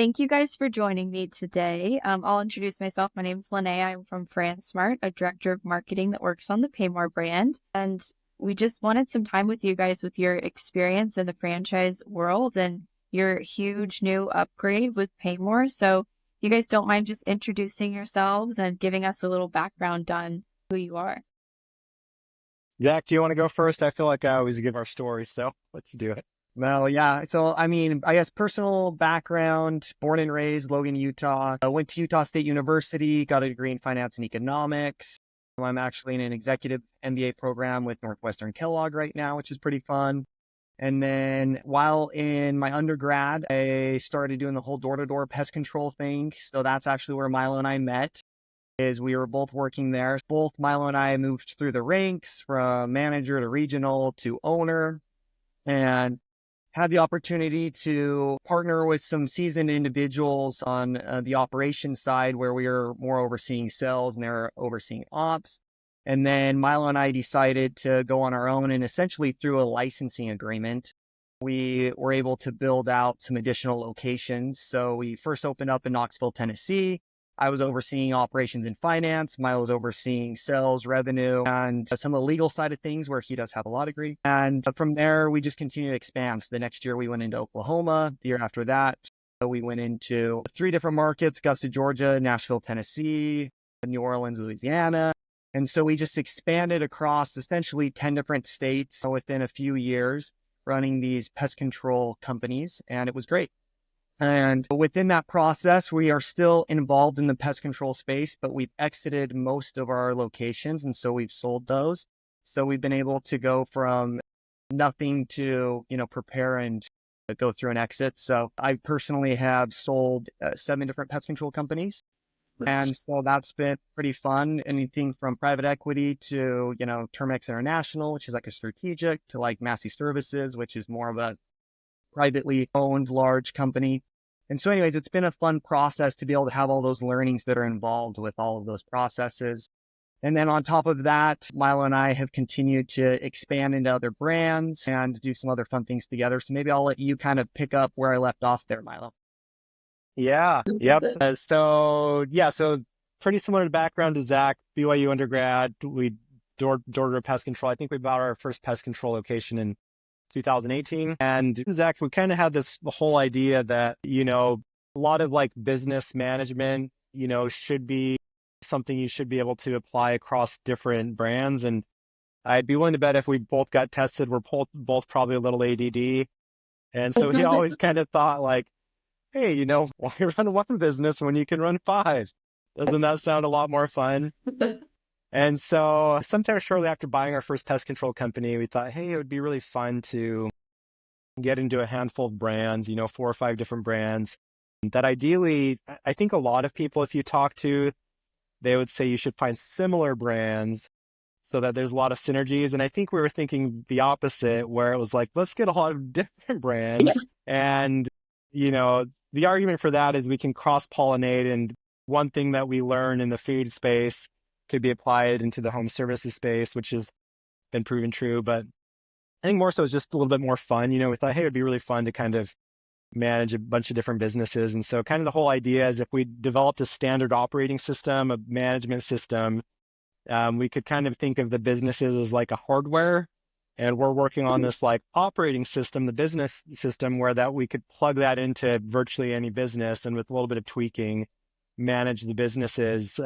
Thank you guys for joining me today. I'll introduce myself. My name is Leakehe. I'm from FranceSmart, a director of marketing that works on the PayMore brand. And we just wanted some time with you guys with your experience in the franchise world and your huge new upgrade with PayMore. So you guys don't mind just introducing yourselves and giving us a little background on who you are. Zach, do you want to go first? I feel like I always give our stories, so let you do it. Well, yeah. So, I guess personal background, born and raised Logan, Utah. I went to Utah State University, got a degree in finance and economics. I'm actually in an executive MBA program with Northwestern Kellogg right now, which is pretty fun. And then while in my undergrad, I started doing the whole door-to-door pest control thing. So that's actually where Milo and I met, is we were both working there. Both Milo and I moved through the ranks from manager to regional to owner, and had the opportunity to partner with some seasoned individuals on the operations side, where we were more overseeing sales and they're overseeing ops. And then Milo and I decided to go on our own, and essentially through a licensing agreement, we were able to build out some additional locations. So we first opened up in Knoxville, Tennessee. I was overseeing operations and finance. Milo was overseeing sales, revenue, and some of the legal side of things, where he does have a law degree. And from there, we just continued to expand. So the next year we went into Oklahoma. The year after that, we went into 3 different markets: Augusta, Georgia; Nashville, Tennessee; New Orleans, Louisiana. And so we just expanded across essentially 10 different states within a few years, running these pest control companies. And it was great. And within that process, we are still involved in the pest control space, but we've exited most of our locations. And so we've sold those. So we've been able to go from nothing to, prepare and go through an exit. So I personally have sold 7 different pest control companies. And so that's been pretty fun. Anything from private equity to, Termex International, which is like a strategic, to like Massey Services, which is more of a privately owned large company. And so anyways, it's been a fun process to be able to have all those learnings that are involved with all of those processes. And then on top of that, Milo and I have continued to expand into other brands and do some other fun things together. So maybe I'll let you kind of pick up where I left off there, Milo. Yeah. Yep. So pretty similar to background to Zach. BYU undergrad, we door-to-door pest control. I think we bought our first pest control location in 2018. And Zach, we kind of had this whole idea that, a lot of like business management, should be something you should be able to apply across different brands. And I'd be willing to bet if we both got tested, we're both probably a little ADD. And so we always kind of thought like, hey, why run one business when you can run 5? Doesn't that sound a lot more fun? And so sometime shortly after buying our first pest control company, we thought, hey, it would be really fun to get into a handful of brands, 4 or 5 different brands that ideally, I think a lot of people, if you talk to, they would say you should find similar brands so that there's a lot of synergies. And I think we were thinking the opposite, where it was like, let's get a lot of different brands. And, the argument for that is we can cross-pollinate. And one thing that we learn in the food space could be applied into the home services space, which has been proven true. But I think more so it's just a little bit more fun. We thought, hey, it would be really fun to kind of manage a bunch of different businesses. And so kind of the whole idea is if we developed a standard operating system, a management system, we could kind of think of the businesses as like a hardware. And we're working on this like operating system, the business system, where that we could plug that into virtually any business, and with a little bit of tweaking, manage the businesses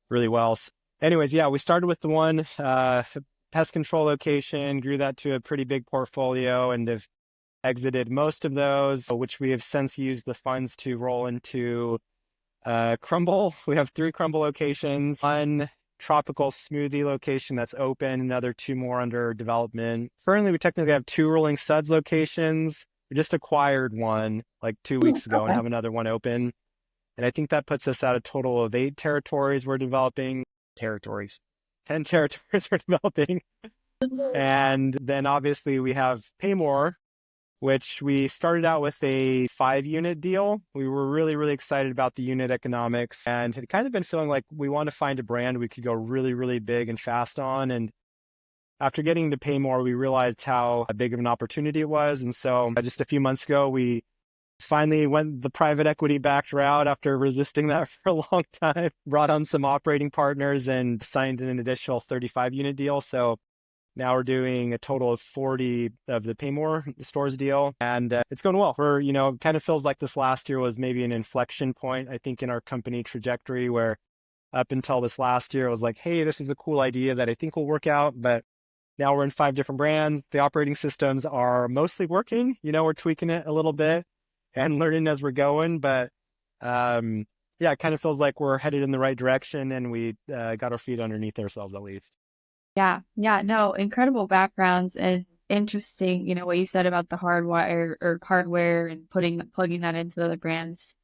really well. So anyways, yeah, we started with the one pest control location, grew that to a pretty big portfolio, and have exited most of those, which we have since used the funds to roll into Crumbl. We have 3 Crumbl locations, 1 tropical smoothie location that's open, another 2 more under development. Currently, we technically have 2 rolling suds locations. We just acquired one like 2 weeks ago and have another one open. And I think that puts us at a total of 8 territories we're developing. 10 territories we're developing. And then obviously we have PayMore, which we started out with a 5-unit deal. We were really, really excited about the unit economics and had kind of been feeling like we want to find a brand we could go really, really big and fast on. And after getting to PayMore, we realized how big of an opportunity it was. And so just a few months ago, we Finally went the private equity backed route after resisting that for a long time. Brought on some operating partners and signed an additional 35 unit deal. So now we're doing a total of 40 of the PayMore stores deal, and it's going well. We're, kind of feels like this last year was maybe an inflection point, I think, in our company trajectory, where up until this last year, it was like, hey, this is a cool idea that I think will work out. But now we're in 5 different brands. The operating systems are mostly working. We're tweaking it a little bit and learning as we're going. But yeah, it kind of feels like we're headed in the right direction, and we got our feet underneath ourselves at least. Yeah, yeah, no, incredible backgrounds and interesting, what you said about the hardware and plugging that into the other brands.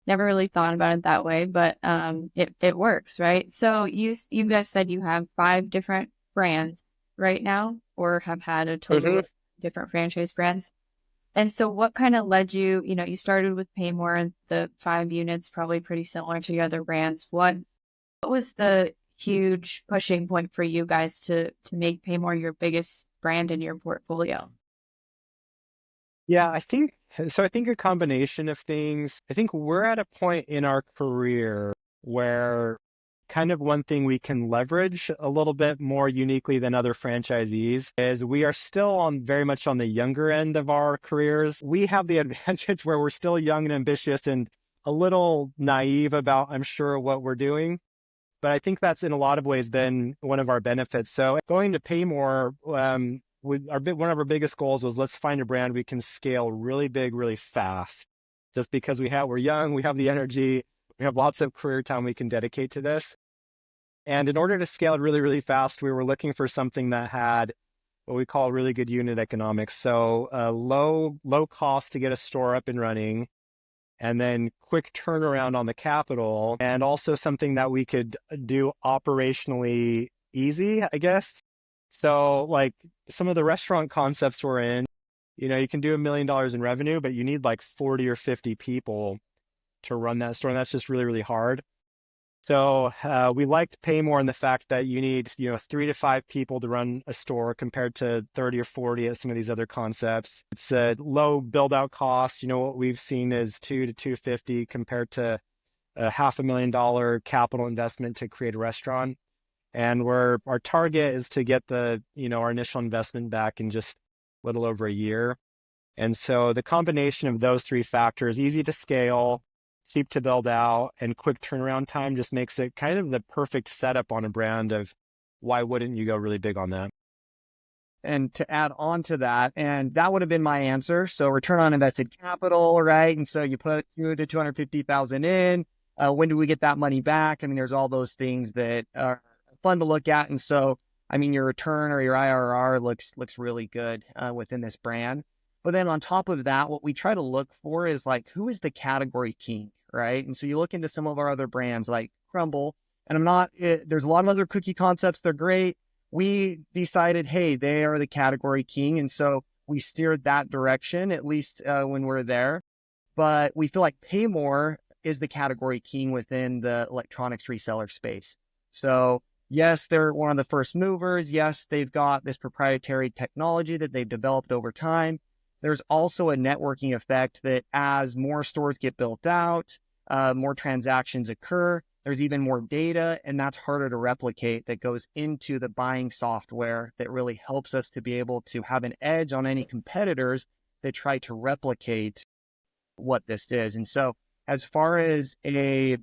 Never really thought about it that way, but it works, right? So you guys said you have 5 different brands right now, or have had a total of different franchise brands. And so what kind of led you, you started with PayMore and the 5 units, probably pretty similar to the other brands. What was the huge pushing point for you guys to make PayMore your biggest brand in your portfolio? Yeah, I think so. I think a combination of things. I think we're at a point in our career where kind of one thing we can leverage a little bit more uniquely than other franchisees is we are still on very much on the younger end of our careers. We have the advantage where we're still young and ambitious and a little naive about, I'm sure, what we're doing. But I think that's in a lot of ways been one of our benefits. So going to PayMore, one of our biggest goals was let's find a brand we can scale really big, really fast. Just because we're young, we have the energy, we have lots of career time we can dedicate to this. And in order to scale it really, really fast, we were looking for something that had what we call really good unit economics. So low cost to get a store up and running, and then quick turnaround on the capital, and also something that we could do operationally easy, I guess. So like some of the restaurant concepts we're in, you can do $1 million in revenue, but you need like 40 or 50 people to run that store. And that's just really, really hard. So we liked PayMore in the fact that you need, 3 to 5 people to run a store compared to 30 or 40 at some of these other concepts. It's a low build out cost. What we've seen is 2 to 250 compared to a $500,000 capital investment to create a restaurant. And our target is to get our initial investment back in just a little over a year. And so the combination of those 3 factors, easy to scale, cheap to build out, and quick turnaround time, just makes it kind of the perfect setup on a brand of why wouldn't you go really big on that? And to add on to that, and that would have been my answer. So return on invested capital, right? And so you put 200 to 250,000 in. When do we get that money back? I mean, there's all those things that are fun to look at. And so, I mean, your return or your IRR looks really good within this brand. But then on top of that, what we try to look for is like, who is the category king, right? And so you look into some of our other brands like Crumbl, and there's a lot of other cookie concepts. They're great. We decided, hey, they are the category king. And so we steered that direction, at least when we're there. But we feel like PayMore is the category king within the electronics reseller space. So yes, they're one of the first movers. Yes, they've got this proprietary technology that they've developed over time. There's also a networking effect that as more stores get built out, more transactions occur, there's even more data, and that's harder to replicate that goes into the buying software that really helps us to be able to have an edge on any competitors that try to replicate what this is. And so as far as a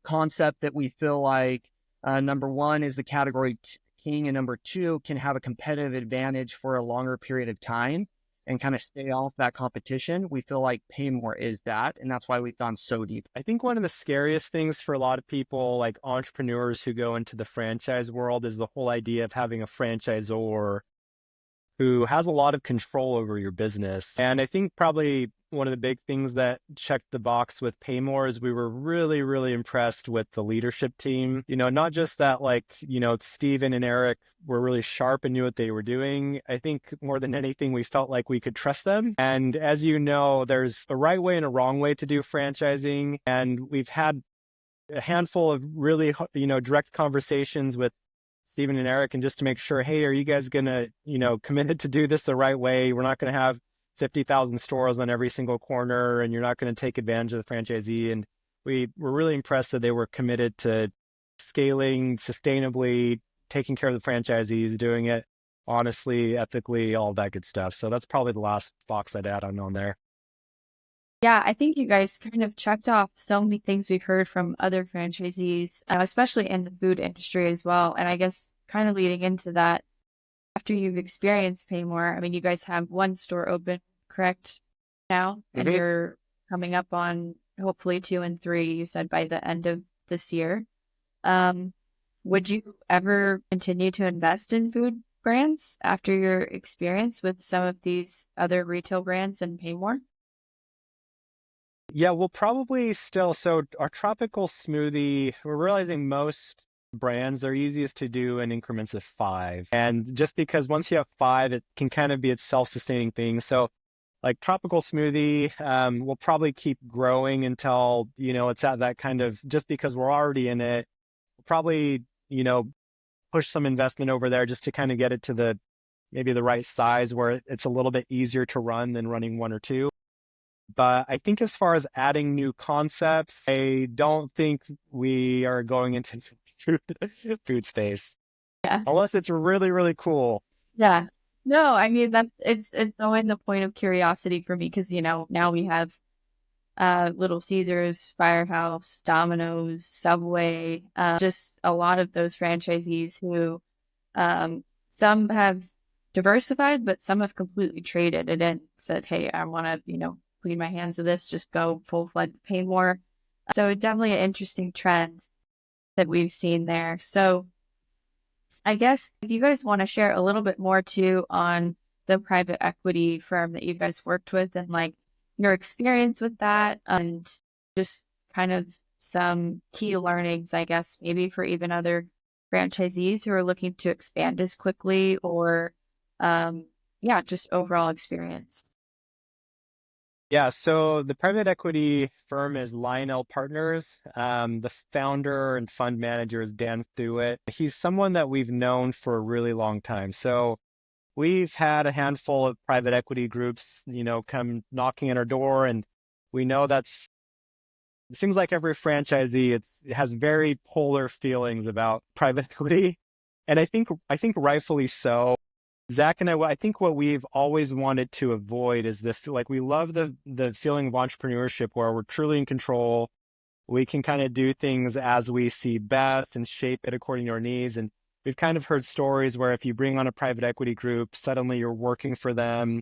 concept that we feel like number one is the category king, and number 2 can have a competitive advantage for a longer period of time and kind of stay off that competition, we feel like PayMore is that. And that's why we've gone so deep. I think one of the scariest things for a lot of people, like entrepreneurs who go into the franchise world, is the whole idea of having a franchisor who has a lot of control over your business. And I think probably one of the big things that checked the box with PayMore is we were really, really impressed with the leadership team. Not just that, Steven and Eric were really sharp and knew what they were doing. I think more than anything, we felt like we could trust them. And as you know, there's a right way and a wrong way to do franchising. And we've had a handful of really, direct conversations with Steven and Eric, and just to make sure, hey, are you guys going to, committed to do this the right way? We're not going to have 50,000 stores on every single corner, and you're not going to take advantage of the franchisee. And we were really impressed that they were committed to scaling sustainably, taking care of the franchisees, doing it honestly, ethically, all that good stuff. So that's probably the last box I'd add on there. Yeah, I think you guys kind of checked off so many things we've heard from other franchisees, especially in the food industry as well. And I guess kind of leading into that, after you've experienced PayMore, I mean, you guys have one store open, correct, now? And Mhm. you're coming up on hopefully 2 and 3, you said by the end of this year. Um, would you ever continue to invest in food brands after your experience with some of these other retail brands and PayMore? Yeah, we'll probably still. So our tropical smoothie, we're realizing most brands, they're easiest to do in increments of 5. And just because once you have 5, it can kind of be its self-sustaining thing. So like tropical smoothie, we'll probably keep growing until, it's at that kind of, just because we're already in it, we'll probably, push some investment over there just to kind of get it to maybe the right size where it's a little bit easier to run than running 1 or 2. But I think as far as adding new concepts, I don't think we are going into food, food space Yeah. unless it's really, really cool. Yeah. No, I mean that it's always a point of curiosity for me because now we have Little Caesars, Firehouse, Domino's, Subway, just a lot of those franchisees who some have diversified, but some have completely traded it and said, "Hey, I want to clean my hands of this, just go full-fledged pay more." So definitely an interesting trend that we've seen there. So I guess if you guys want to share a little bit more too on the private equity firm that you guys worked with and like your experience with that and just kind of some key learnings, I guess, maybe for even other franchisees who are looking to expand as quickly or, yeah, just overall experience. Yeah, so the private equity firm is Lionel Partners. The founder and fund manager is Dan Thuet. He's someone that we've known for a really long time. So we've had a handful of private equity groups, come knocking at our door, and we know it seems like every franchisee it has very polar feelings about private equity, and I think rightfully so. Zach and I think what we've always wanted to avoid is this, like we love the feeling of entrepreneurship where we're truly in control. We can kind of do things as we see best and shape it according to our needs. And we've kind of heard stories where if you bring on a private equity group, suddenly you're working for them.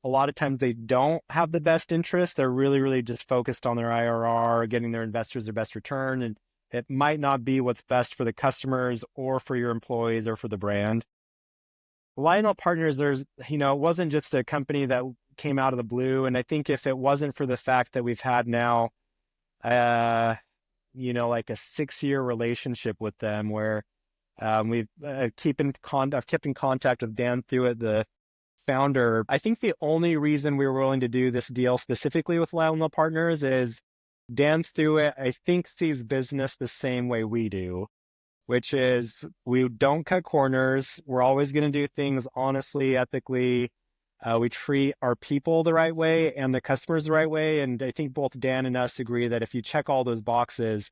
A lot of times they don't have the best interest. They're really, really just focused on their IRR, getting their investors their best return. And it might not be what's best for the customers or for your employees or for the brand. Lionel Partners, it wasn't just a company that came out of the blue. And I think if it wasn't for the fact that we've had now, like a 6-year relationship with them where I've kept in contact with Dan Thuet, the founder. I think the only reason we were willing to do this deal specifically with Lionel Partners is Dan Thuet, I think, sees business the same way we do, which is we don't cut corners. We're always going to do things honestly, ethically. We treat our people the right way and the customers the right way. And I think both Dan and us agree that if you check all those boxes,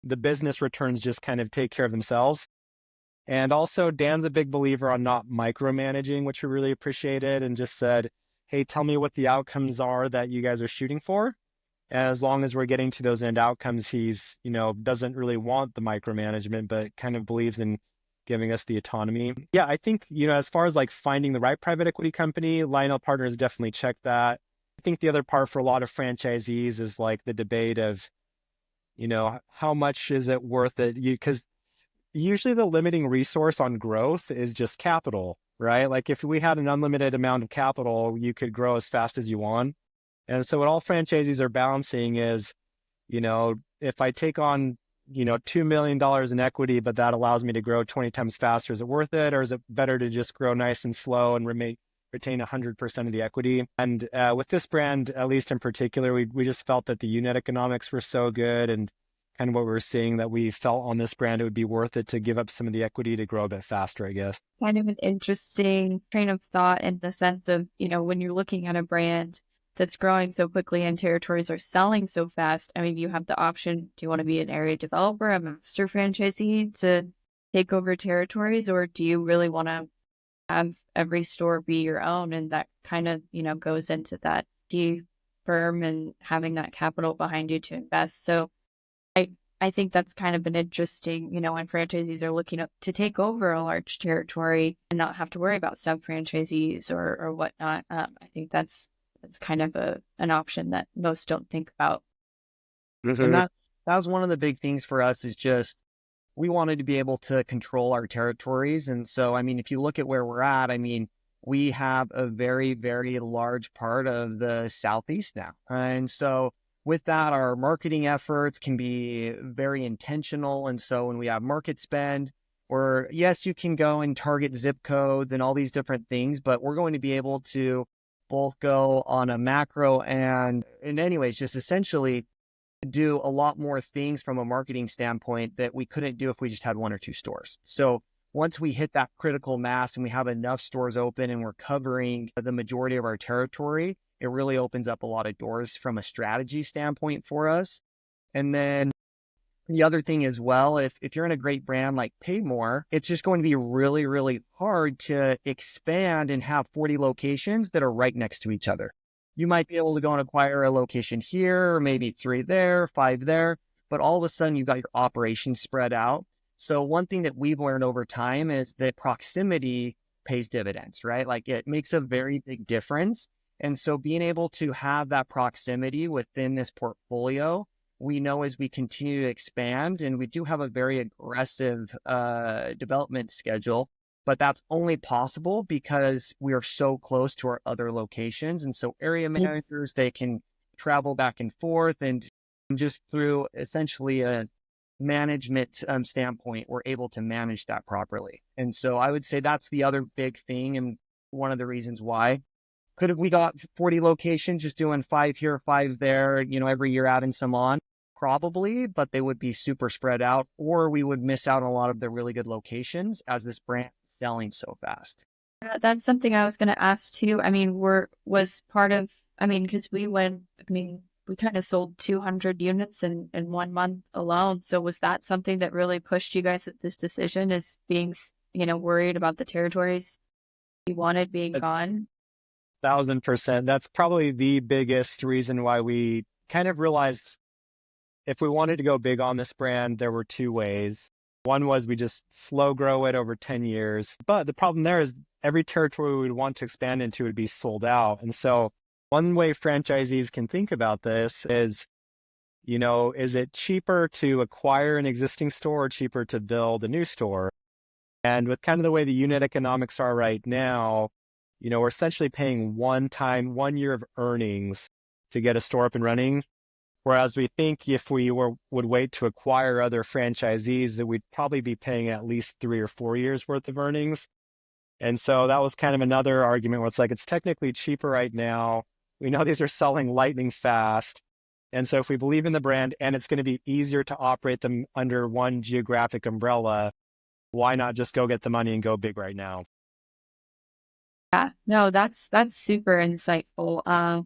the business returns just kind of take care of themselves. And also, Dan's a big believer on not micromanaging, which we really appreciated, and just said, hey, tell me what the outcomes are that you guys are shooting for. And as long as we're getting to those end outcomes, he's, doesn't really want the micromanagement, but kind of believes in giving us the autonomy. Yeah, I think, as far as like finding the right private equity company, Lionel Partners definitely checked that. I think the other part for a lot of franchisees is like the debate of, how much is it worth it? Because usually the limiting resource on growth is just capital, right? Like if we had an unlimited amount of capital, you could grow as fast as you want. And so what all franchisees are balancing is, if I take on, $2 million in equity, but that allows me to grow 20 times faster, is it worth it? Or is it better to just grow nice and slow and retain 100% of the equity? And with this brand, at least in particular, we just felt that the unit economics were so good. And kind of what we were seeing, that we felt on this brand it would be worth it to give up some of the equity to grow a bit faster, I guess. Kind of an interesting train of thought in the sense of, when you're looking at a brand that's growing so quickly and territories are selling so fast, I mean, you have the option, do you want to be an area developer, a master franchisee to take over territories, or do you really want to have every store be your own? And that kind of, goes into that firm and having that capital behind you to invest. So I think that's kind of an interesting, when franchisees are looking to take over a large territory and not have to worry about sub-franchisees or whatnot. I think that's kind of an option that most don't think about. And that was one of the big things for us, is just we wanted to be able to control our territories. And so, I mean, if you look at where we're at, I mean, we have a very, very large part of the Southeast now. And so with that, our marketing efforts can be very intentional. And so when we have market spend, or yes, you can go and target zip codes and all these different things, but we're going to be able to both go on a macro and in anyways, just essentially do a lot more things from a marketing standpoint that we couldn't do if we just had one or two stores. So once we hit that critical mass and we have enough stores open and we're covering the majority of our territory, it really opens up a lot of doors from a strategy standpoint for us. And then the other thing as well, if you're in a great brand like PayMore, it's just going to be really, really hard to expand and have 40 locations that are right next to each other. You might be able to go and acquire a location here, or maybe 3 there, 5 there, but all of a sudden you've got your operations spread out. So one thing that we've learned over time is that proximity pays dividends, right? Like it makes a very big difference. And so being able to have that proximity within this portfolio, we know as we continue to expand, and we do have a very aggressive development schedule, but that's only possible because we are so close to our other locations. And so area managers, they can travel back and forth, and just through essentially a management standpoint, we're able to manage that properly. And so I would say that's the other big thing, and one of the reasons why. Could have we got 40 locations just doing 5 here, 5 there, every year adding some on? Probably, but they would be super spread out, or we would miss out on a lot of the really good locations as this brand is selling so fast. That's something I was going to ask too. I mean, because we kind of sold 200 units in 1 month alone. So was that something that really pushed you guys at this decision, is being, worried about the territories you wanted being gone? 1,000%. That's probably the biggest reason why we kind of realized if we wanted to go big on this brand, there were 2 ways. One was we just slow grow it over 10 years. But the problem there is every territory we would want to expand into would be sold out. And so one way franchisees can think about this is, is it cheaper to acquire an existing store or cheaper to build a new store? And with kind of the way the unit economics are right now, we're essentially paying 1 year of earnings to get a store up and running. Whereas we think if we would wait to acquire other franchisees, that we'd probably be paying at least 3 or 4 years worth of earnings. And so that was kind of another argument where it's like, it's technically cheaper right now. We know these are selling lightning fast. And so if we believe in the brand and it's going to be easier to operate them under one geographic umbrella, why not just go get the money and go big right now? Yeah, no, that's super insightful.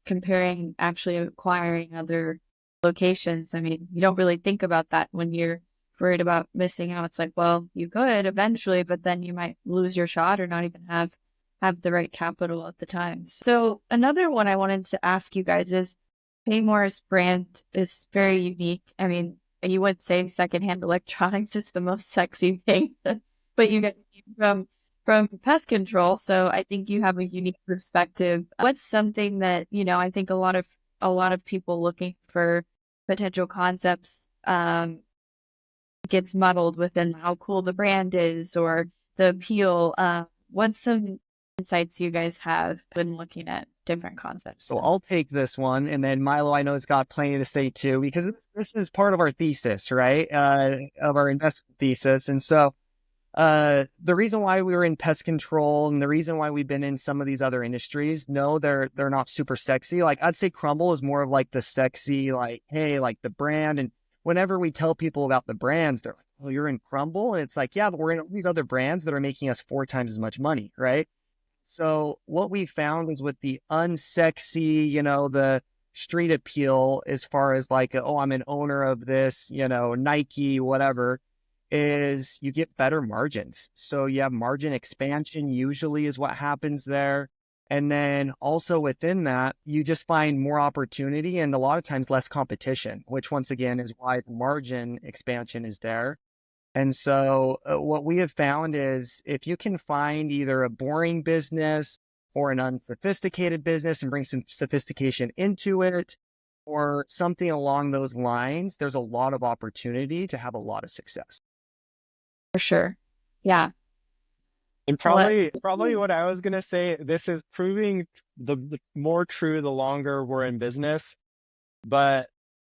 Comparing actually acquiring other locations. I mean, you don't really think about that when you're worried about missing out. It's like, well, you could eventually, but then you might lose your shot or not even have the right capital at the time. So another one I wanted to ask you guys is, PayMore's brand is very unique. I mean, you would say secondhand electronics is the most sexy thing, but you get from pest control. So I think you have a unique perspective. What's something that, I think a lot of people looking for potential concepts gets muddled within how cool the brand is or the appeal. What's some insights you guys have when looking at different concepts? So I'll take this one, and then Milo, I know, has got plenty to say too, because this is part of our thesis, right? Of our investment thesis. And so the reason why we were in pest control and the reason why we've been in some of these other industries, no, they're not super sexy. Like I'd say Crumbl is more of like the sexy, like, hey, like the brand. whenever we tell people about the brands, they're like, "Oh, you're in Crumbl?" And it's like, yeah, but we're in all these other brands that are making us 4 times as much money, right? So what we found is with the unsexy, the street appeal, as far as like, oh, I'm an owner of this, Nike, whatever, is you get better margins. So you have margin expansion usually is what happens there. And then also within that, you just find more opportunity and a lot of times less competition, which once again is why margin expansion is there. And so what we have found is if you can find either a boring business or an unsophisticated business and bring some sophistication into it or something along those lines, there's a lot of opportunity to have a lot of success. For sure. Yeah. And What? probably what I was gonna say, this is proving the more true the longer we're in business. But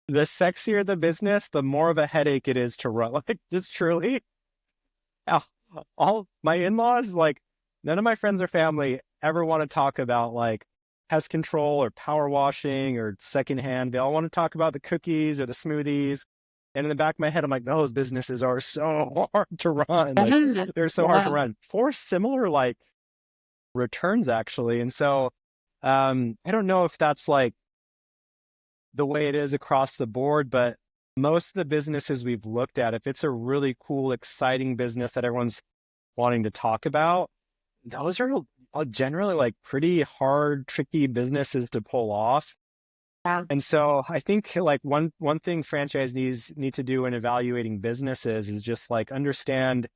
the sexier the business, the more of a headache it is to run. Like, just truly, ah, all my in-laws, like, none of my friends or family ever want to talk about like pest control or power washing or secondhand. They all want to talk about the cookies or the smoothies. And in the back of my head, I'm like, those businesses are so hard to run. Like, they're so hard to Yeah. run for similar like returns, actually. And so, I don't know if that's like the way it is across the board, but most of the businesses we've looked at, if it's a really cool, exciting business that everyone's wanting to talk about, those are generally like pretty hard, tricky businesses to pull off. Yeah. And so I think like one thing franchisees need to do in evaluating businesses is just like understand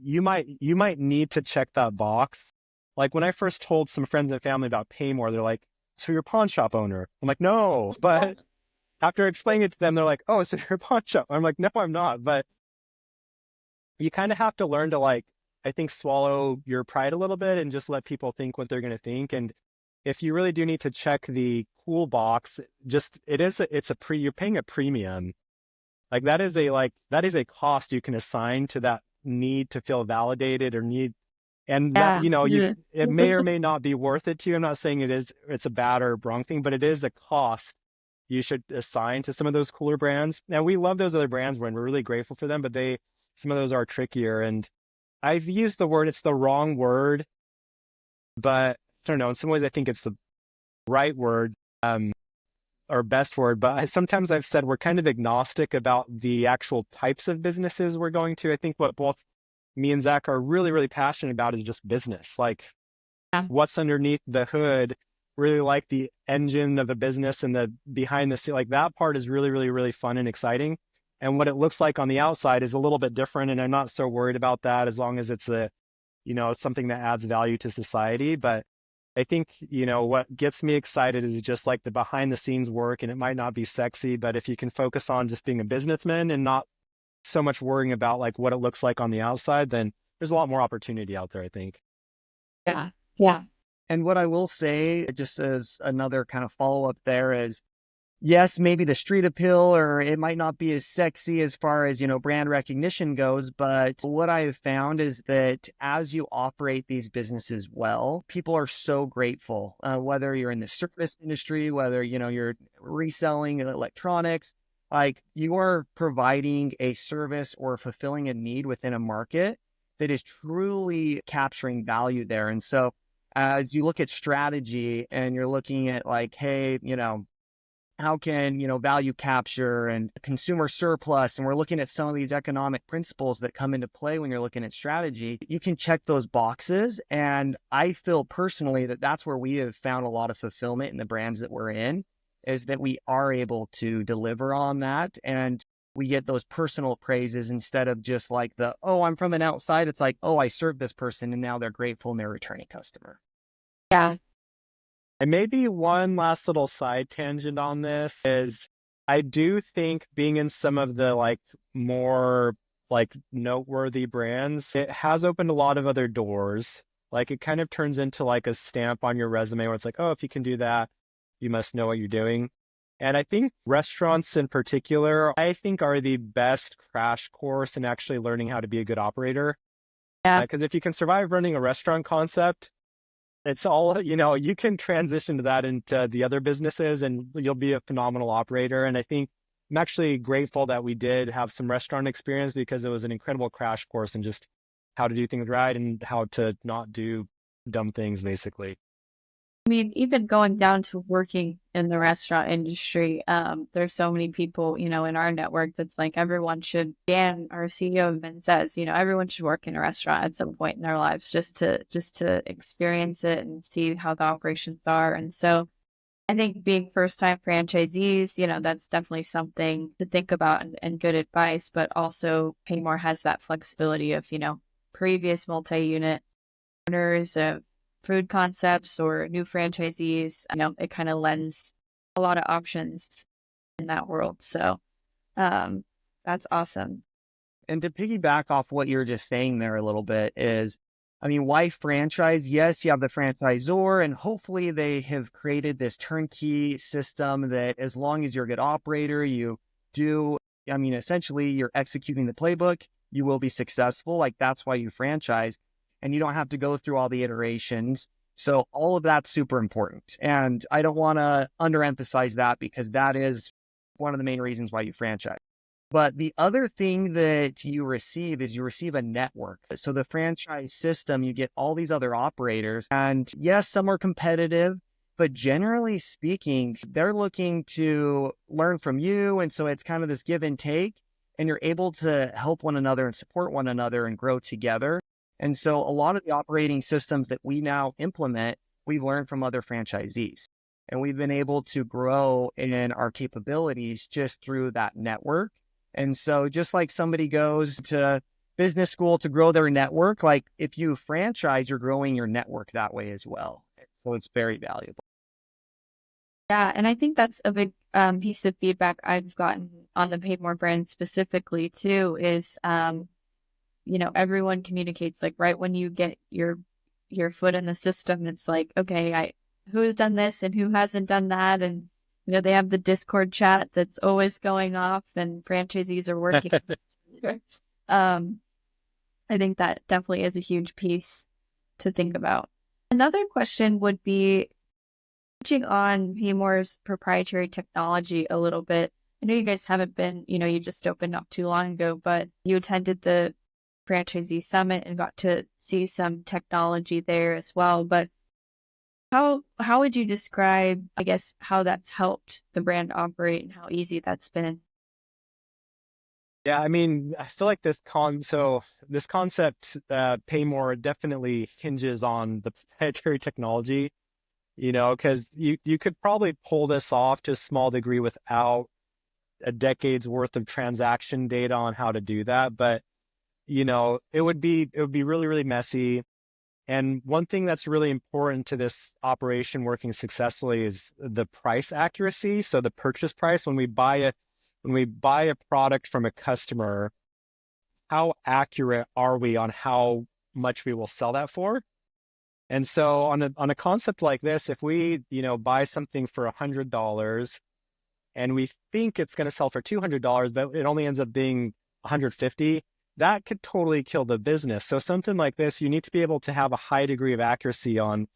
you might need to check that box. Like when I first told some friends and family about PayMore, they're like, "So you're a pawn shop owner?" I'm like, "No," but after explaining it to them, they're like, "Oh, so you're a pawn shop?" I'm like, "No, I'm not." But you kind of have to learn to like, I think, swallow your pride a little bit and just let people think what they're going to think. And if you really do need to check the cool box, just you're paying a premium. Like that is a cost you can assign to that need to feel validated or need. And that, Yeah. it may or may not be worth it to you. I'm not saying it's a bad or wrong thing, but it is a cost you should assign to some of those cooler brands. Now we love those other brands and we're really grateful for them, but some of those are trickier. And I've used the word, it's the wrong word, but I don't know. In some ways, I think it's the right word, or best word. But sometimes I've said we're kind of agnostic about the actual types of businesses we're going to. I think what both me and Zach are really, really passionate about is just business. Like Yeah. what's underneath the hood, really like the engine of a business and the behind the scene, like that part is really, really, really fun and exciting. And what it looks like on the outside is a little bit different. And I'm not so worried about that as long as it's something that adds value to society. But I think, what gets me excited is just like the behind the scenes work. And it might not be sexy, but if you can focus on just being a businessman and not so much worrying about like what it looks like on the outside, then there's a lot more opportunity out there, I think. Yeah. Yeah. And what I will say, just as another kind of follow up there is, yes, maybe the street appeal, or it might not be as sexy as far as, brand recognition goes. But what I have found is that as you operate these businesses well, people are so grateful, whether you're in the service industry, whether, you're reselling electronics, like you are providing a service or fulfilling a need within a market that is truly capturing value there. And so as you look at strategy and you're looking at like, hey, how can, value capture and consumer surplus, and we're looking at some of these economic principles that come into play when you're looking at strategy, you can check those boxes. And I feel personally that that's where we have found a lot of fulfillment in the brands that we're in, is that we are able to deliver on that. And we get those personal praises instead of just like oh, I'm from an outside. It's like, oh, I served this person and now they're grateful and they're a returning customer. Yeah. And maybe one last little side tangent on this is I do think being in some of the like more like noteworthy brands, it has opened a lot of other doors. Like it kind of turns into like a stamp on your resume where it's like, oh, if you can do that, you must know what you're doing. And I think restaurants in particular, I think are the best crash course in actually learning how to be a good operator. Yeah. Because if you can survive running a restaurant concept, it's all, you can transition to that into the other businesses and you'll be a phenomenal operator. And I think I'm actually grateful that we did have some restaurant experience because it was an incredible crash course in just how to do things right and how to not do dumb things, basically. I mean, even going down to working in the restaurant industry, there's so many people, in our network that's like everyone should, Dan, our CEO even says, everyone should work in a restaurant at some point in their lives just to experience it and see how the operations are. And so I think being first time franchisees, that's definitely something to think about and good advice, but also PayMore has that flexibility of, previous multi-unit owners of food concepts or new franchisees. It kind of lends a lot of options in that world. So that's awesome. And to piggyback off what you're just saying there a little bit is, I mean, why franchise? Yes, you have the franchisor, and hopefully they have created this turnkey system that as long as you're a good operator, essentially you're executing the playbook, you will be successful. Like that's why you franchise, and you don't have to go through all the iterations. So all of that's super important. And I don't want to underemphasize that because that is one of the main reasons why you franchise. But the other thing that you receive is you receive a network. So the franchise system, you get all these other operators. And yes, some are competitive, but generally speaking, they're looking to learn from you. And so it's kind of this give and take, and you're able to help one another and support one another and grow together. And so a lot of the operating systems that we now implement, we've learned from other franchisees. And we've been able to grow in our capabilities just through that network. And so just like somebody goes to business school to grow their network, like if you franchise, you're growing your network that way as well. So it's very valuable. Yeah, and I think that's a big piece of feedback I've gotten on the PayMore brand specifically too, is everyone communicates like right when you get your foot in the system, it's like, okay, who has done this and who hasn't done that, and they have the Discord chat that's always going off, and franchisees are working. I think that definitely is a huge piece to think about. Another question would be touching on PayMore's proprietary technology a little bit. I know you guys haven't been, you just opened not too long ago, but you attended the franchisee summit and got to see some technology there as well. But how would you describe, I guess, how that's helped the brand operate and how easy that's been? Yeah, I mean, I feel like this concept, PayMore, definitely hinges on the proprietary technology, because you could probably pull this off to a small degree without a decade's worth of transaction data on how to do that. But, it would be really, really messy. And one thing that's really important to this operation working successfully is the price accuracy. So the purchase price, when we buy a product from a customer, how accurate are we on how much we will sell that for? And so on a concept like this, if we, buy something for $100 and we think it's going to sell for $200, but it only ends up being $150, that could totally kill the business. So something like this, you need to be able to have a high degree of accuracy on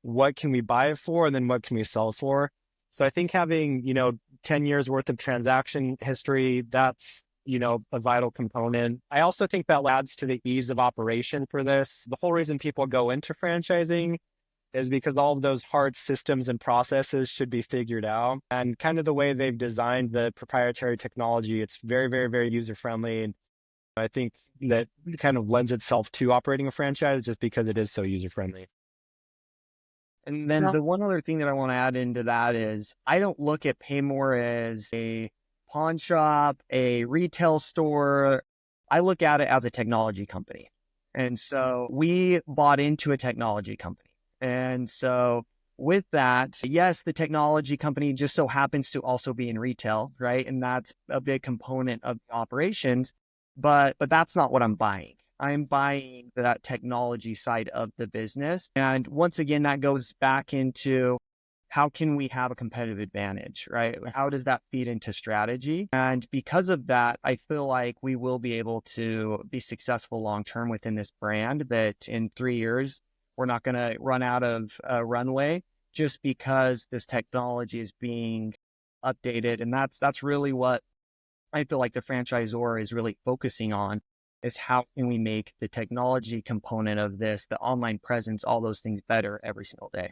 what can we buy it for and then what can we sell it for. So I think having, 10 years worth of transaction history, that's, a vital component. I also think that adds to the ease of operation for this. The whole reason people go into franchising is because all of those hard systems and processes should be figured out. And kind of the way they've designed the proprietary technology, it's very, very, very user-friendly. And I think that kind of lends itself to operating a franchise just because it is so user-friendly. And then the one other thing that I want to add into that is I don't look at PayMore as a pawn shop, a retail store. I look at it as a technology company. And so we bought into a technology company. And so with that, yes, the technology company just so happens to also be in retail, right? And that's a big component of operations, but that's not what I'm buying. I'm buying that technology side of the business. And once again, that goes back into how can we have a competitive advantage, right? How does that feed into strategy? And because of that, I feel like we will be able to be successful long-term within this brand, that in 3 years, we're not going to run out of runway just because this technology is being updated. And that's really what I feel like the franchisor is really focusing on is how can we make the technology component of this, the online presence, all those things better every single day.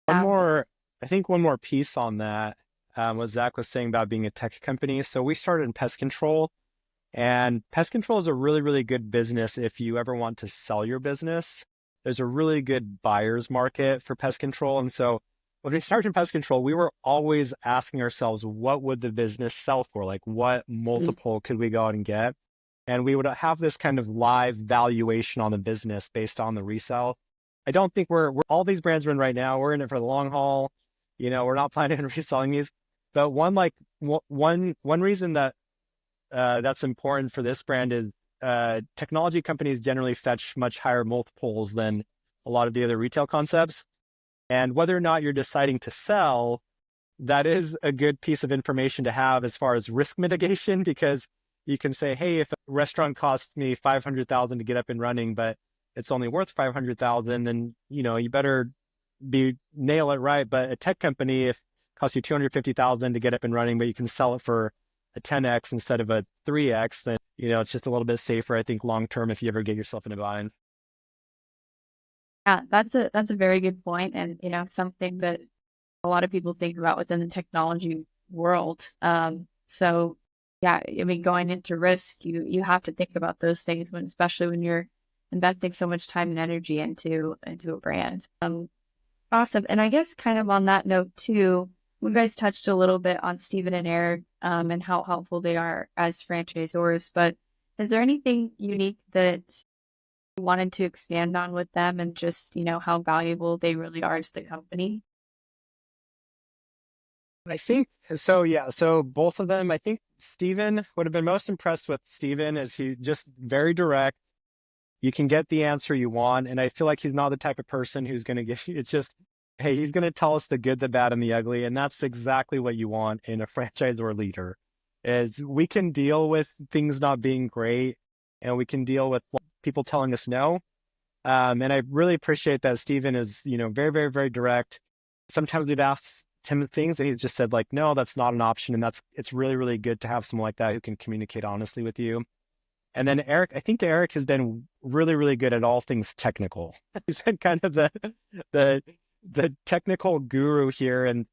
I think one more piece on that, what Zach was saying about being a tech company. So we started in pest control, and pest control is a really, really good business if you ever want to sell your business. There's a really good buyer's market for pest control. And so when we started in pest control, we were always asking ourselves, what would the business sell for? Like, what multiple could we go out and get? And we would have this kind of live valuation on the business based on the resale. I don't think we're all these brands we're in right now, we're in it for the long haul. We're not planning on reselling these. But one reason that that's important for this brand is technology companies generally fetch much higher multiples than a lot of the other retail concepts. And whether or not you're deciding to sell, that is a good piece of information to have as far as risk mitigation, because you can say, hey, if a restaurant costs me $500,000 to get up and running, but it's only worth $500,000, then you better nail it right. But a tech company, if it costs you $250,000 to get up and running, but you can sell it for a 10x instead of a 3x, then it's just a little bit safer, I think, long term if you ever get yourself in a bind. Yeah, that's a very good point, and something that a lot of people think about within the technology world. So yeah, I mean, going into risk, you have to think about those things especially when you're investing so much time and energy into a brand. Awesome. And I guess kind of on that note too, you guys touched a little bit on Stephen and Eric, and how helpful they are as franchisors, but is there anything unique that you wanted to expand on with them and just, how valuable they really are to the company? I think so. Yeah. So both of them, I think Steven would have been most impressed with Steven is he's just very direct. You can get the answer you want. And I feel like he's not the type of person who's going to give you, it's just, hey, he's going to tell us the good, the bad, and the ugly. And that's exactly what you want in a franchisor leader is we can deal with things not being great and we can deal with people telling us no. And I really appreciate that Steven is, very, very, very direct. Sometimes we've asked him things and he's just said like, no, that's not an option. And it's really, really good to have someone like that who can communicate honestly with you. And then Eric, I think Eric has been really, really good at all things technical. He's been kind of the technical guru here. And,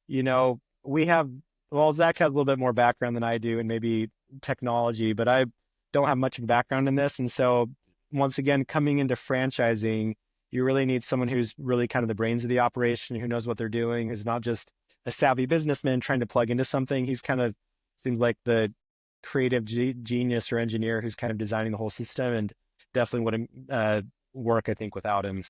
Zach has a little bit more background than I do and maybe technology, but I don't have much of a background in this. And so once again, coming into franchising, you really need someone who's really kind of the brains of the operation, who knows what they're doing, who's not just a savvy businessman trying to plug into something. He's kind of seems like the creative genius or engineer who's kind of designing the whole system, and definitely wouldn't work, I think, without him.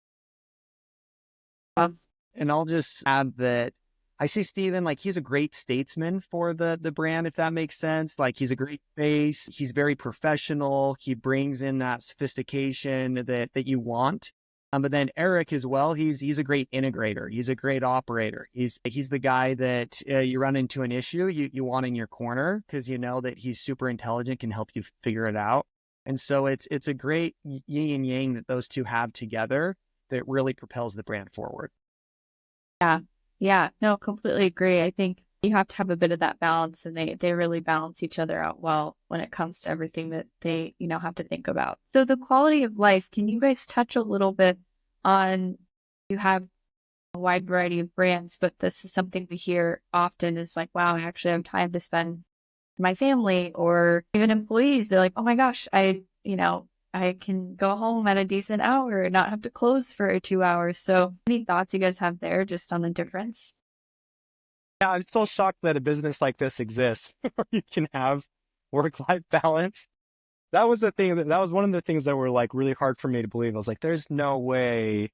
And I'll just add that I see Steven, like he's a great statesman for the brand, if that makes sense. Like he's a great face. He's very professional. He brings in that sophistication that you want. But then Eric as well, he's a great integrator. He's a great operator. He's the guy that you run into an issue, you want in your corner because you know that he's super intelligent, can help you figure it out. And so it's a great yin and yang that those two have together that really propels the brand forward. Yeah. Yeah. No, completely agree. I think you have to have a bit of that balance, and they really balance each other out well when it comes to everything that they, have to think about. So the quality of life, can you guys touch a little bit on, you have a wide variety of brands, but this is something we hear often is like, wow, I actually have time to spend with my family, or even employees. They're like, oh my gosh, I can go home at a decent hour and not have to close for 2 hours. So any thoughts you guys have there just on the difference? Yeah, I'm still shocked that a business like this exists where you can have work-life balance. That was the thing that was one of the things that were like really hard for me to believe. I was like, there's no way.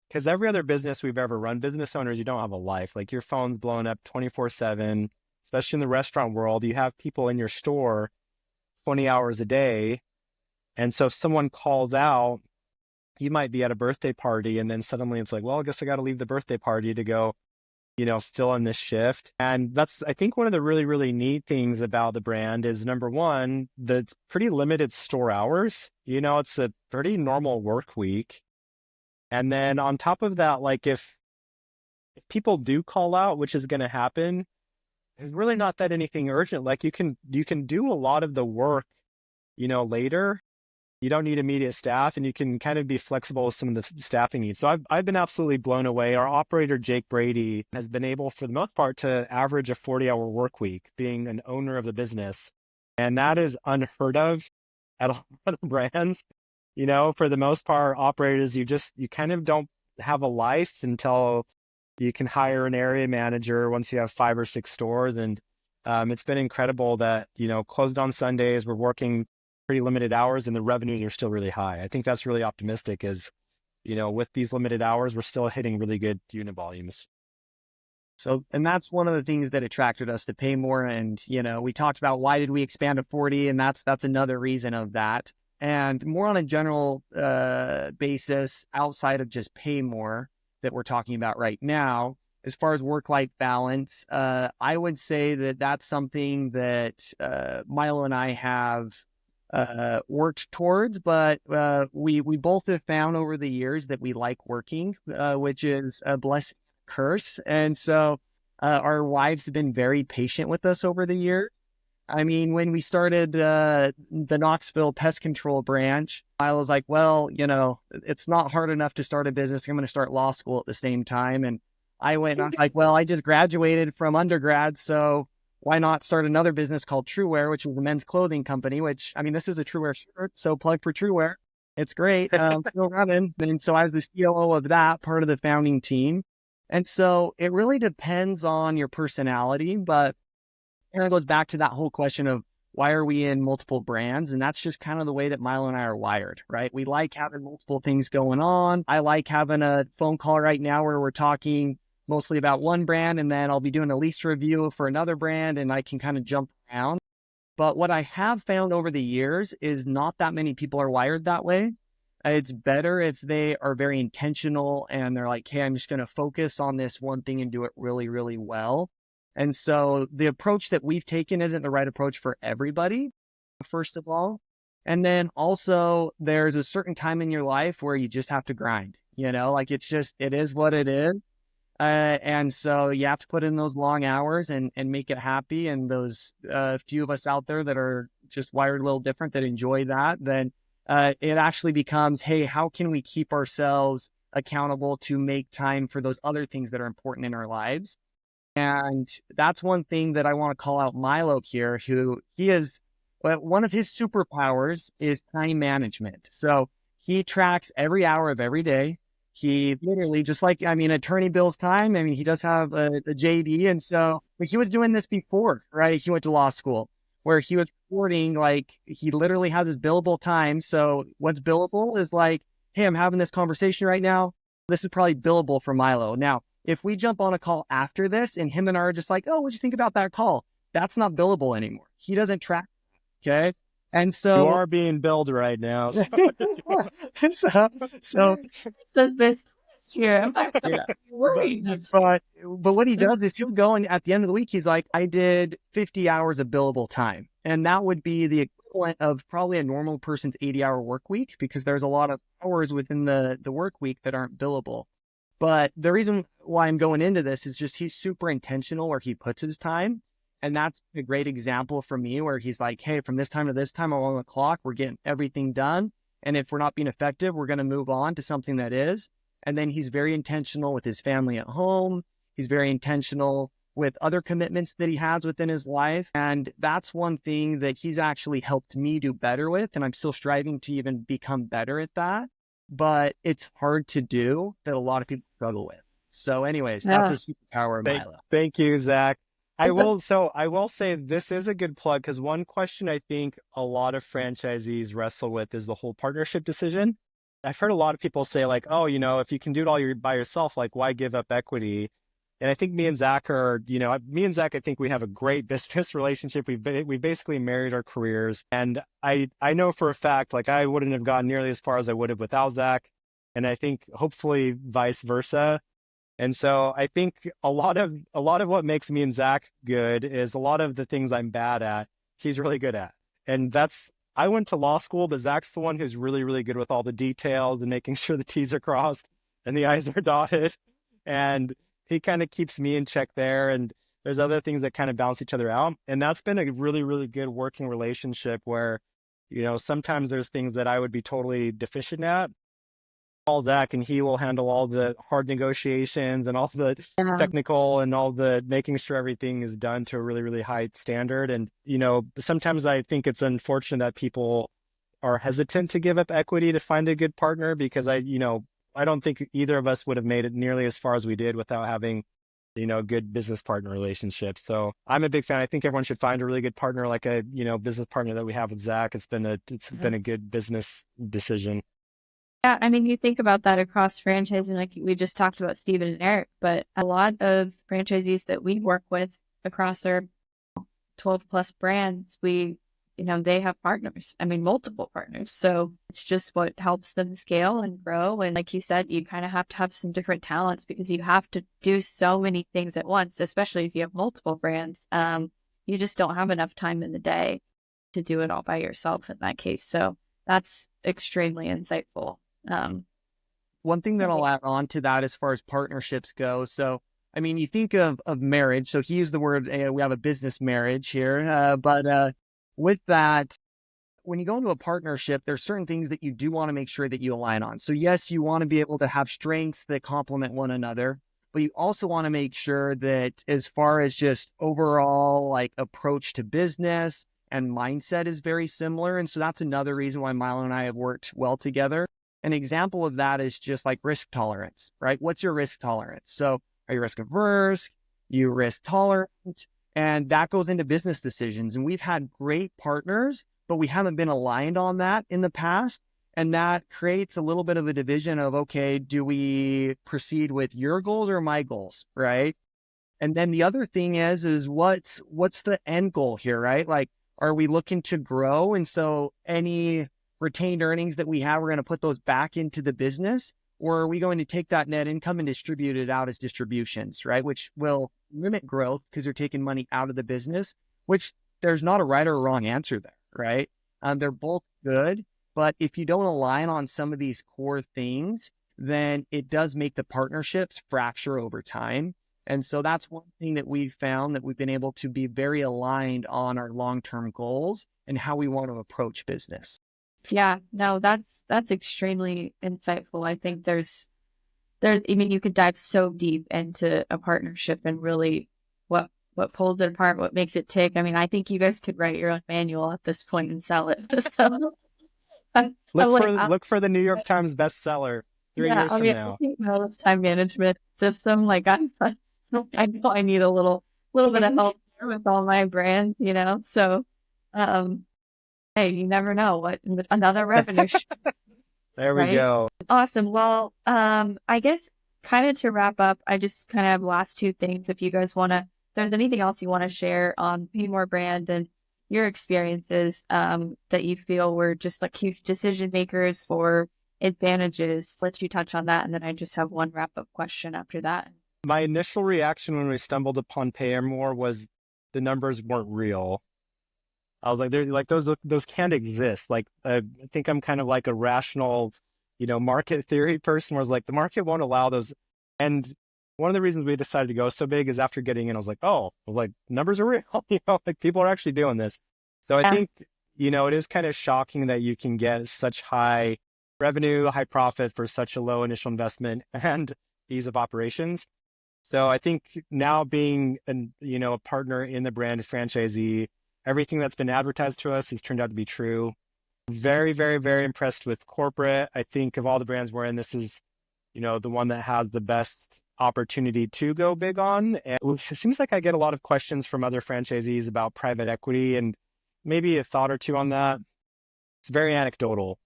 Because every other business we've ever run, business owners, you don't have a life. Like your phone's blown up 24/7, especially in the restaurant world. You have people in your store 20 hours a day. And so if someone calls out, you might be at a birthday party and then suddenly it's like, well, I guess I got to leave the birthday party to go, fill in this shift. And that's, I think one of the really, really neat things about the brand is number one, the pretty limited store hours. It's a pretty normal work week. And then on top of that, like if people do call out, which is going to happen, there's really not that anything urgent. Like you can do a lot of the work, later. You don't need immediate staff, and you can kind of be flexible with some of the staffing needs. So I've been absolutely blown away. Our operator, Jake Brady, has been able, for the most part, to average a 40-hour work week, being an owner of the business. And that is unheard of at a lot of brands. For the most part, operators, you kind of don't have a life until you can hire an area manager once you have 5 or 6 stores. And it's been incredible that, closed on Sundays, we're working pretty limited hours and the revenues are still really high. I think that's really optimistic is, with these limited hours, we're still hitting really good unit volumes. So, and that's one of the things that attracted us to PayMore. And, we talked about why did we expand to 40? And that's another reason of that. And more on a general basis outside of just PayMore that we're talking about right now, as far as work-life balance, I would say that that's something that Milo and I have worked towards, but we both have found over the years that we like working, which is a blessing, curse. And so our wives have been very patient with us over the year. I mean, when we started the Knoxville pest control branch, I was like, well, it's not hard enough to start a business. I'm going to start law school at the same time. And I went, I'm like, well, I just graduated from undergrad, so why not start another business called TrueWear, which is a men's clothing company, which, I mean, this is a TrueWear shirt, so plug for TrueWear. It's great. Still running. And so I was the COO of that, part of the founding team. And so it really depends on your personality, but it goes back to that whole question of why are we in multiple brands? And that's just kind of the way that Milo and I are wired, right? We like having multiple things going on. I like having a phone call right now where we're talking mostly about one brand, and then I'll be doing a lease review for another brand, and I can kind of jump around. But what I have found over the years is not that many people are wired that way. It's better if they are very intentional and they're like, hey, I'm just going to focus on this one thing and do it really, really well. And so the approach that we've taken isn't the right approach for everybody, first of all. And then also there's a certain time in your life where you just have to grind, like it is what it is. And so you have to put in those long hours and make it happy. And those few of us out there that are just wired a little different that enjoy that, then it actually becomes, hey, how can we keep ourselves accountable to make time for those other things that are important in our lives? And that's one thing that I want to call out Milo here, one of his superpowers is time management. So he tracks every hour of every day. He literally, just like, attorney bills time. He does have a JD. And so, but he was doing this before, right? He went to law school where he was reporting, like he literally has his billable time. So what's billable is like, hey, I'm having this conversation right now. This is probably billable for Milo. Now, if we jump on a call after this and him and I are just like, oh, what'd you think about that call? That's not billable anymore. He doesn't track. Okay. And so you are being billed right now. So this year, yeah. worried. But what he does is he'll go and at the end of the week, he's like, I did 50 hours of billable time. And that would be the equivalent of probably a normal person's 80-hour work week, because there's a lot of hours within the work week that aren't billable. But the reason why I'm going into this is just he's super intentional where he puts his time. And that's a great example for me where he's like, hey, from this time to this time along the clock, we're getting everything done. And if we're not being effective, we're going to move on to something that is. And then he's very intentional with his family at home. He's very intentional with other commitments that he has within his life. And that's one thing that he's actually helped me do better with. And I'm still striving to even become better at that. But it's hard to do that a lot of people struggle with. So anyways, that's a superpower of Milo. Thank you, Zach. I will say this is a good plug, because one question I think a lot of franchisees wrestle with is the whole partnership decision. I've heard a lot of people say like, oh, if you can do it all by yourself, like why give up equity? And I think me and Zach, I think we have a great business relationship. We basically married our careers. And I know for a fact, like I wouldn't have gotten nearly as far as I would have without Zach. And I think hopefully vice versa. And so I think a lot of what makes me and Zach good is a lot of the things I'm bad at, he's really good at. And I went to law school, but Zach's the one who's really, really good with all the details and making sure the T's are crossed and the I's are dotted. And he kind of keeps me in check there. And there's other things that kind of balance each other out. And that's been a really, really good working relationship where, sometimes there's things that I would be totally deficient at. All Zach, and he will handle all the hard negotiations and all the Yeah. technical and all the making sure everything is done to a really, really high standard. And, sometimes I think it's unfortunate that people are hesitant to give up equity to find a good partner, because I don't think either of us would have made it nearly as far as we did without having, good business partner relationships. So I'm a big fan. I think everyone should find a really good partner, like a, business partner that we have with Zach. It's been a good business decision. Yeah, I mean, you think about that across franchising, like we just talked about Steven and Eric, but a lot of franchisees that we work with across our 12 plus brands, they have partners. I mean, multiple partners. So it's just what helps them scale and grow. And like you said, you kind of have to have some different talents because you have to do so many things at once, especially if you have multiple brands. You just don't have enough time in the day to do it all by yourself in that case. So that's extremely insightful. One thing that I'll add on to that as far as partnerships go. So, I mean, you think of marriage. So he used the word, we have a business marriage here. But with that, when you go into a partnership, there's certain things that you do want to make sure that you align on. So yes, you want to be able to have strengths that complement one another, but you also want to make sure that as far as just overall like approach to business and mindset is very similar. And so that's another reason why Milo and I have worked well together. An example of that is just like risk tolerance, right? What's your risk tolerance? So are you risk averse? You risk tolerant? And that goes into business decisions. And we've had great partners, but we haven't been aligned on that in the past. And that creates a little bit of a division of, okay, do we proceed with your goals or my goals, right? And then the other thing is what's the end goal here, right? Like, are we looking to grow? And so any retained earnings that we have, we're going to put those back into the business, or are we going to take that net income and distribute it out as distributions, right? Which will limit growth because you're taking money out of the business, which there's not a right or wrong answer there, right? They're both good, but if you don't align on some of these core things, then it does make the partnerships fracture over time. And so that's one thing that we've found, that we've been able to be very aligned on our long-term goals and how we want to approach business. Yeah, no, that's extremely insightful. I think I mean, you could dive so deep into a partnership and really what pulls it apart, what makes it tick. I mean, I think you guys could write your own manual at this point and sell it. So Look for the New York Times bestseller 3 years from now. This time management system, like I know I need a little bit of help with all my brands, So, hey, you never know what another revenue. There we Right? go. Awesome. Well, I guess kind of to wrap up, I just kind of have last two things. If you guys want to, if there's anything else you want to share on PayMore brand and your experiences that you feel were just like huge decision makers or advantages, let you touch on that. And then I just have one wrap up question after that. My initial reaction when we stumbled upon PayMore was the numbers weren't real. I was like, they're like those can't exist. Like, I think I'm kind of like a rational, market theory person, where it's like the market won't allow those. And one of the reasons we decided to go so big is after getting in, I was like, oh, like numbers are real. Like people are actually doing this. So I think, it is kind of shocking that you can get such high revenue, high profit for such a low initial investment and ease of operations. So I think now being a partner in the brand franchisee, everything that's been advertised to us has turned out to be true. Very, very, very impressed with corporate. I think of all the brands we're in, this is, the one that has the best opportunity to go big on. And it seems like I get a lot of questions from other franchisees about private equity, and maybe a thought or two on that. It's very anecdotal,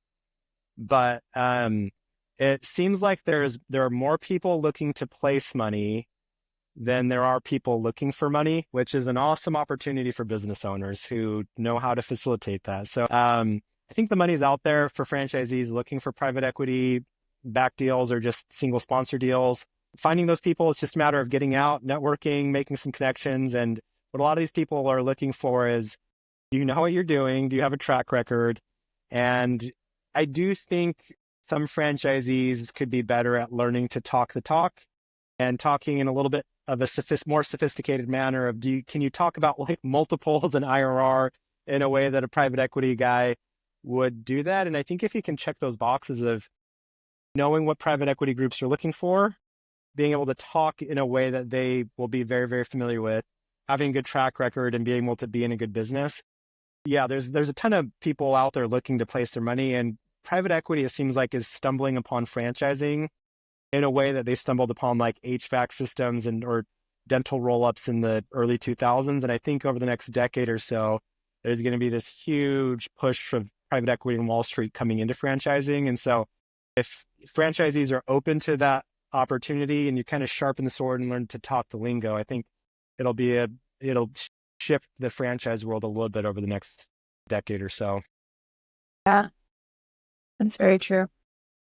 but it seems like there are more people looking to place money than there are people looking for money, which is an awesome opportunity for business owners who know how to facilitate that. So I think the money's out there for franchisees looking for private equity back deals or just single sponsor deals. Finding those people, it's just a matter of getting out, networking, making some connections. And what a lot of these people are looking for is, do you know what you're doing? Do you have a track record? And I do think some franchisees could be better at learning to talk the talk and talking in a little bit of a more sophisticated manner of can you talk about like multiples and IRR in a way that a private equity guy would do that? And I think if you can check those boxes of knowing what private equity groups are looking for, being able to talk in a way that they will be very, very familiar with, having a good track record and being able to be in a good business. Yeah, there's a ton of people out there looking to place their money, and private equity, it seems like, is stumbling upon franchising in a way that they stumbled upon like HVAC systems or dental roll-ups in the early 2000s. And I think over the next decade or so, there's going to be this huge push of private equity and Wall Street coming into franchising. And so if franchisees are open to that opportunity and you kind of sharpen the sword and learn to talk the lingo, I think it'll shift the franchise world a little bit over the next decade or so. Yeah, that's very true.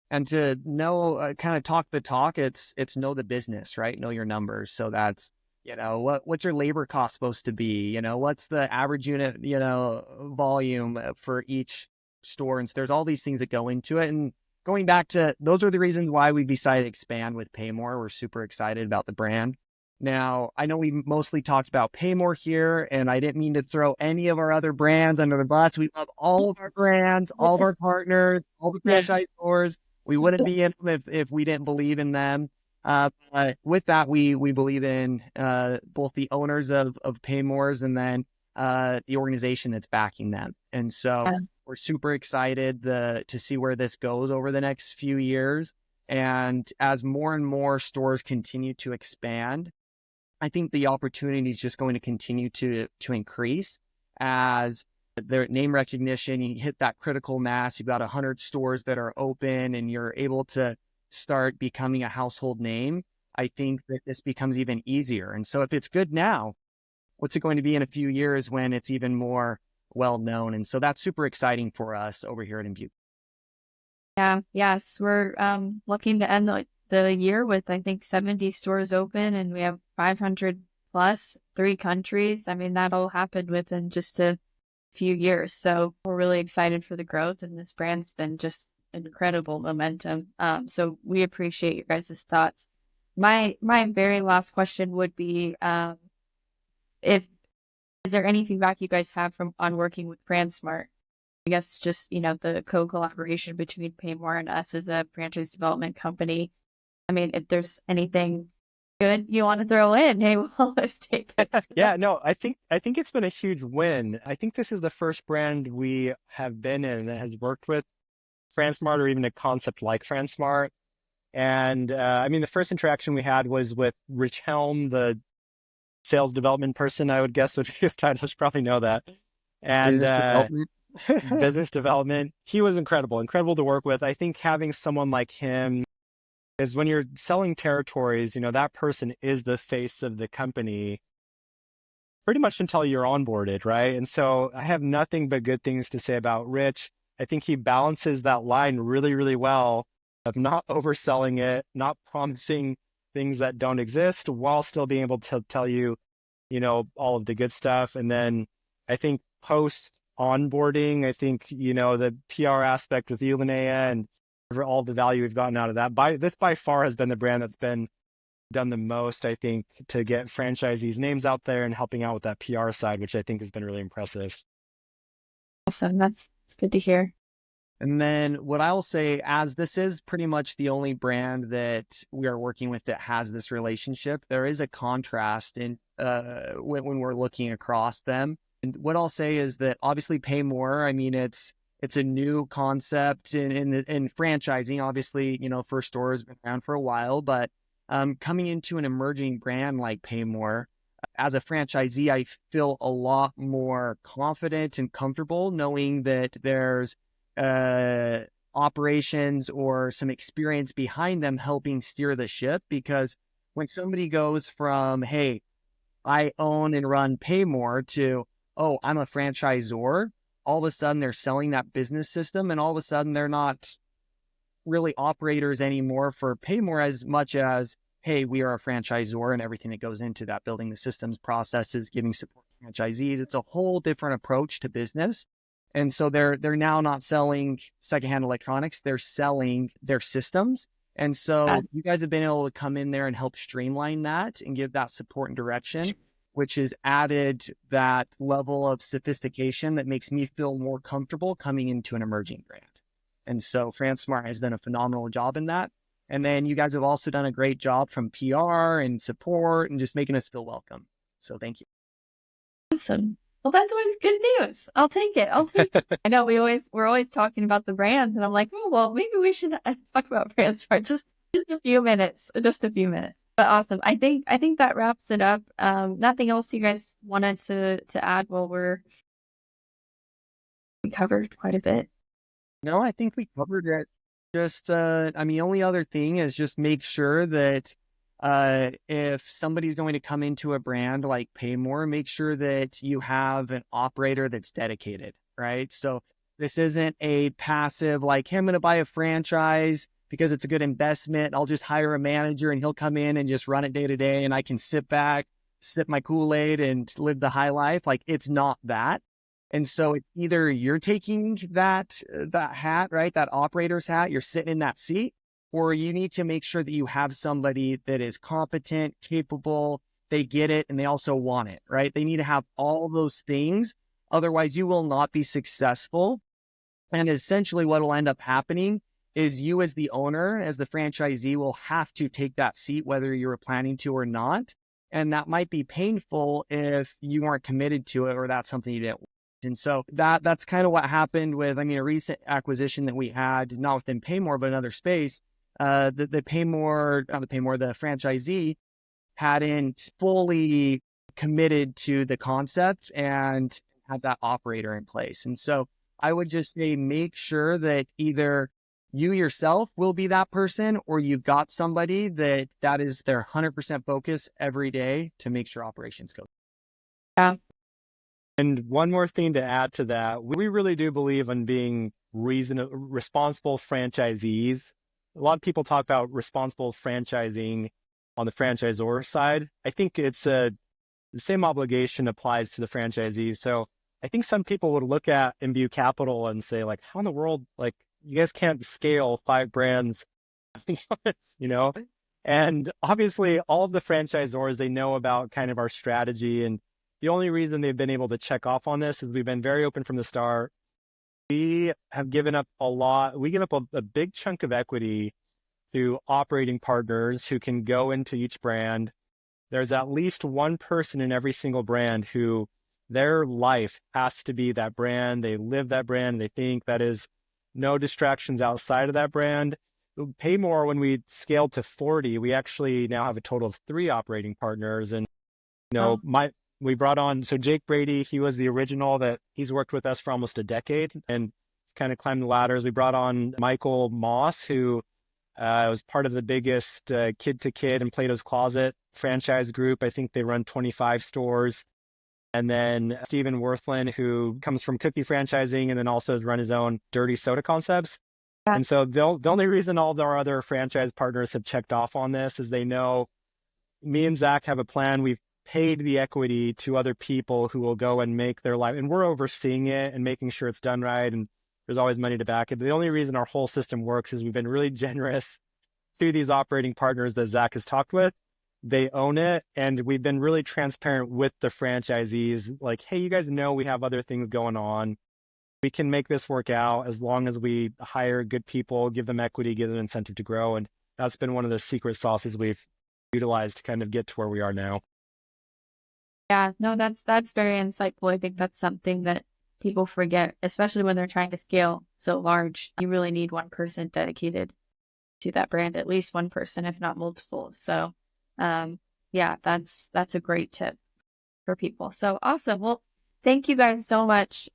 And to know, kind of talk the talk, it's know the business, right? Know your numbers. So that's, what's your labor cost supposed to be? What's the average unit, volume for each store? And so there's all these things that go into it. And going back to, those are the reasons why we decided to expand with PayMore. We're super excited about the brand. Now, I know we mostly talked about PayMore here, and I didn't mean to throw any of our other brands under the bus. We love all of our brands, all of our partners, all the franchise stores. We wouldn't be in them if we didn't believe in them. With that, we believe in both the owners of PayMores and then the organization that's backing them. And so we're super excited to see where this goes over the next few years. And as more and more stores continue to expand, I think the opportunity is just going to continue to increase as their name recognition. You hit that critical mass. You've got 100 stores that are open and you're able to start becoming a household name. I think that this becomes even easier. And so if it's good now, what's it going to be in a few years when it's even more well known? And so that's super exciting for us over here at Imbue. Yeah, yes, we're looking to end the year with, I think, 70 stores open, and we have 500 plus 3 countries. I mean, that'll happen within just a few years. So we're really excited for the growth, and this brand's been just incredible momentum. So we appreciate your guys' thoughts. My very last question would be, is there any feedback you guys have on working with FranSmart? I guess just, the co-collaboration between PayMore and us as a franchise development company. I mean, if there's anything good you want to throw in, hey, let's take it. Yeah, no, I think it's been a huge win. I think this is the first brand we have been in that has worked with FranSmart or even a concept like FranSmart. And I mean, the first interaction we had was with Rich Helm, the sales development person, I would guess would be his title. You should probably know that. And Business development. business development. He was incredible to work with. I think having someone like him is when you're selling territories, that person is the face of the company pretty much until you're onboarded, right? And so I have nothing but good things to say about Rich. I think he balances that line really, really well of not overselling it, not promising things that don't exist while still being able to tell you, all of the good stuff. And then I think post onboarding, I think, the PR aspect with you, Leakehe, and all the value we've gotten out of that. This by far has been the brand that's been done the most, I think, to get franchisees' names out there and helping out with that PR side, which I think has been really impressive. Awesome. That's good to hear. And then what I'll say, as this is pretty much the only brand that we are working with that has this relationship, there is a contrast in when we're looking across them. And what I'll say is that obviously PayMore, I mean, it's a new concept in franchising. Obviously, First Store has been around for a while, but coming into an emerging brand like PayMore, as a franchisee, I feel a lot more confident and comfortable knowing that there's operations or some experience behind them helping steer the ship. Because when somebody goes from, hey, I own and run PayMore to, oh, I'm a franchisor, all of a sudden they're selling that business system, and all of a sudden they're not really operators anymore for PayMore as much as, hey, we are a franchisor and everything that goes into that, building the systems, processes, giving support to franchisees. It's a whole different approach to business. And so they're now not selling secondhand electronics, they're selling their systems. And so you guys have been able to come in there and help streamline that and give that support and direction, which has added that level of sophistication that makes me feel more comfortable coming into an emerging brand. And so FranSmart has done a phenomenal job in that. And then you guys have also done a great job from PR and support and just making us feel welcome. So thank you. Awesome. Well, that's always good news. I'll take it. I'll take it. I know we're always talking about the brands, and I'm like, oh, well, maybe we should talk about brands for just a few minutes, just a few minutes. But awesome. I think that wraps it up. Nothing else you guys wanted to add while we covered quite a bit. No, I think we covered it. Just, I mean, only other thing is just make sure that if somebody's going to come into a brand like PayMore, make sure that you have an operator that's dedicated, right? So this isn't a passive, like, hey, I'm going to buy a franchise because it's a good investment. I'll just hire a manager and he'll come in and just run it day to day and I can sit back, sip my Kool-Aid and live the high life. Like, it's not that. And so it's either you're taking that hat, right? That operator's hat, you're sitting in that seat, or you need to make sure that you have somebody that is competent, capable, they get it, and they also want it, right? They need to have all those things. Otherwise, you will not be successful. And essentially what will end up happening is you as the owner, as the franchisee, will have to take that seat, whether you were planning to or not. And that might be painful if you weren't committed to it or that's something you didn't. And so that's kind of what happened with, I mean, a recent acquisition that we had, not within PayMore, but another space. The franchisee hadn't fully committed to the concept and had that operator in place. And so I would just say, make sure that either you yourself will be that person or you've got somebody that is their 100% focus every day to make sure operations go. Yeah. And one more thing to add to that, we really do believe in being responsible franchisees. A lot of people talk about responsible franchising on the franchisor side. I think it's the same obligation applies to the franchisees. So I think some people would look at Imbue Capital and say, like, how in the world, like, you guys can't scale 5 brands, you know? And obviously all of the franchisors, they know about kind of our strategy, and the only reason they've been able to check off on this is we've been very open from the start. We have given up a lot. We give up a big chunk of equity to operating partners who can go into each brand. There's at least one person in every single brand who their life has to be that brand. They live that brand. They think that is no distractions outside of that brand. PayMore, when we scaled to 40, we actually now have a total of 3 operating partners. And, we brought on, so Jake Brady, he was the original that he's worked with us for almost a decade and kind of climbed the ladders. We brought on Michael Moss, who was part of the biggest Kid to Kid and Plato's Closet franchise group. I think they run 25 stores. And then Steven Worthland, who comes from cookie franchising and then also has run his own dirty soda concepts. And so the only reason all of our other franchise partners have checked off on this is they know me and Zach have a plan. We've paid the equity to other people who will go and make their life, and we're overseeing it and making sure it's done right. And there's always money to back it. But the only reason our whole system works is we've been really generous to these operating partners that Zach has talked with. They own it. And we've been really transparent with the franchisees. Like, hey, you guys know we have other things going on. We can make this work out as long as we hire good people, give them equity, give them incentive to grow. And that's been one of the secret sauces we've utilized to kind of get to where we are now. Yeah, no, that's very insightful. I think that's something that people forget, especially when they're trying to scale so large. You really need one person dedicated to that brand, at least one person, if not multiple. So, yeah, that's a great tip for people. So awesome. Well, thank you guys so much